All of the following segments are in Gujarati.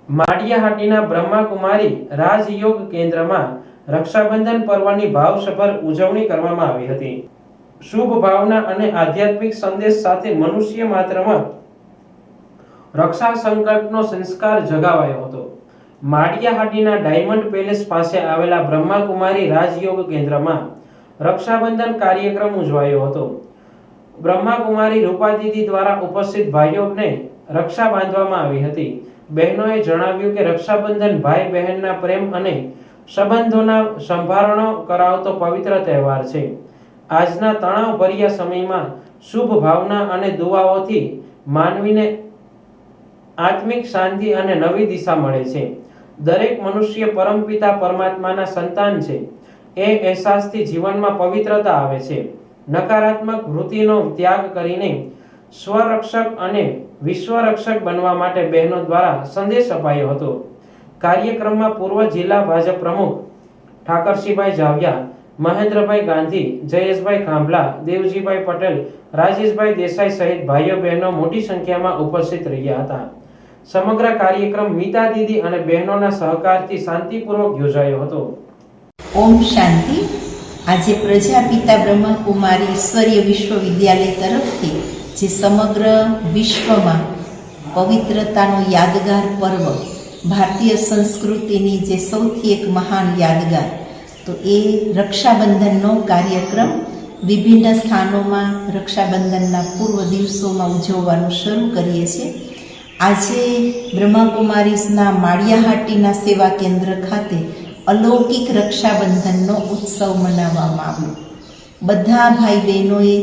માળિયાહાટીના બ્રહ્માકુમારી રાજયોગ કેન્દ્રમાં રક્ષાબંધન પર્વની ભાવસભર ઉજવણી કરવામાં આવી હતી। શુભ ભાવના અને આધ્યાત્મિક સંદેશ સાથે મનુષ્ય માત્રમાં રક્ષા સંકલ્પનો સંસ્કાર જગાવાયો હતો। માળિયાહાટીના ડાયમંડ પેલેસ પાસે આવેલા બ્રહ્માકુમારી રાજયોગ કેન્દ્રમાં રક્ષાબંધન કાર્યક્રમ ઉજવાયો હતો। બ્રહ્માકુમારી રૂપાદીદી દ્વારા ઉપસ્થિત ભાઈઓને રક્ષા બાંધવામાં આવી હતી। બહેનોએ જણાવ્યું કે રક્ષાબંધન ભાઈ બહેનના પ્રેમ અને સંબંધોના સંભારણો કરાવતો પવિત્ર તહેવાર છે। આજના તણાવભર્યા સમયમાં શુભ ભાવના અને દુઆઓથી માનવીને આત્મિક શાંતિ અને નવી દિશા મળે છે। દરેક મનુષ્ય પરમપિતા પરમાત્માના સંતાન છે એ અહેસાસથી જીવનમાં પવિત્રતા આવે છે। નકારાત્મક વૃત્તિનો ત્યાગ કરીને સ્વરક્ષક અને વિશ્વરક્ષક બનવા માટે બહેનો દ્વારા સંદેશ અપાયો હતો। કાર્યક્રમમાં પૂર્વ જિલ્લા ભાજપ પ્રમુખ ઠાકરસિંહભાઈ જાવિયા, મહેન્દ્રભાઈ ગાંધી, જયેશભાઈ ખાંભલા, દેવજીભાઈ પટેલ, રાજેશભાઈ દેસાઈ સહિત ભાઈઓ બહેનો મોટી સંખ્યામાં ઉપસ્થિત રહ્યા હતા। સમગ્ર કાર્યક્રમ મીતા દીદી અને બહેનોના સહકારથી શાંતિપૂર્વક યોજાયો હતો। ઓમ શાંતિ। આજે પ્રજાપિતા બ્રહ્માકુમારી ઈશ્વરીય વિશ્વવિદ્યાલય તરફથી જે સમગ્ર વિશ્વમાં પવિત્રતાનો યાદગાર પર્વ, ભારતીય સંસ્કૃતિની જે સૌથી એક મહાન યાદગાર, તો એ રક્ષાબંધનનો કાર્યક્રમ વિભિન્ન સ્થાનોમાં રક્ષાબંધનના પૂર્વ દિવસોમાં ઉજવવાનું શરૂ કરીએ છીએ। આજે બ્રહ્માકુમારીઝના માળિયાહાટીના સેવા કેન્દ્ર ખાતે અલૌકિક રક્ષાબંધનનો ઉત્સવ મનાવવામાં આવ્યો। બધા ભાઈ બહેનોએ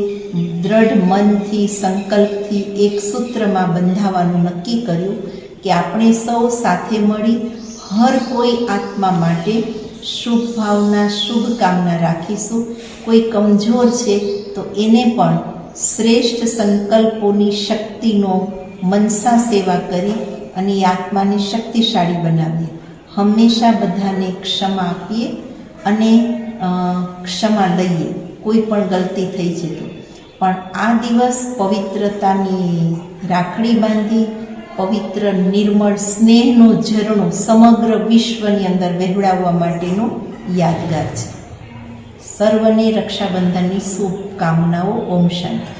દ્રઢ મનથી, સંકલ્પથી એક સૂત્રમાં બંધાવાનું નક્કી કર્યું કે આપણે સૌ સાથે મળી હર કોઈ આત્મા માટે શુભ ભાવના, શુભકામના રાખીશું। કોઈ કમજોર છે તો એને પણ શ્રેષ્ઠ સંકલ્પોની શક્તિનો મનસા સેવા કરી અને એ આત્માને શક્તિશાળી બનાવીએ। હંમેશા બધાને ક્ષમા આપીએ અને ક્ષમા લઈએ, કોઈ પણ ગલતી થઈ છે તો। પણ આ દિવસ પવિત્રતાની રાખડી બાંધી પવિત્ર નિર્મળ સ્નેહનો ઝરણો સમગ્ર વિશ્વની અંદર વહેવડાવવા માટેનો યાદગાર છે। સર્વને રક્ષાબંધનની શુભકામનાઓ। ઓમ શાંતિ।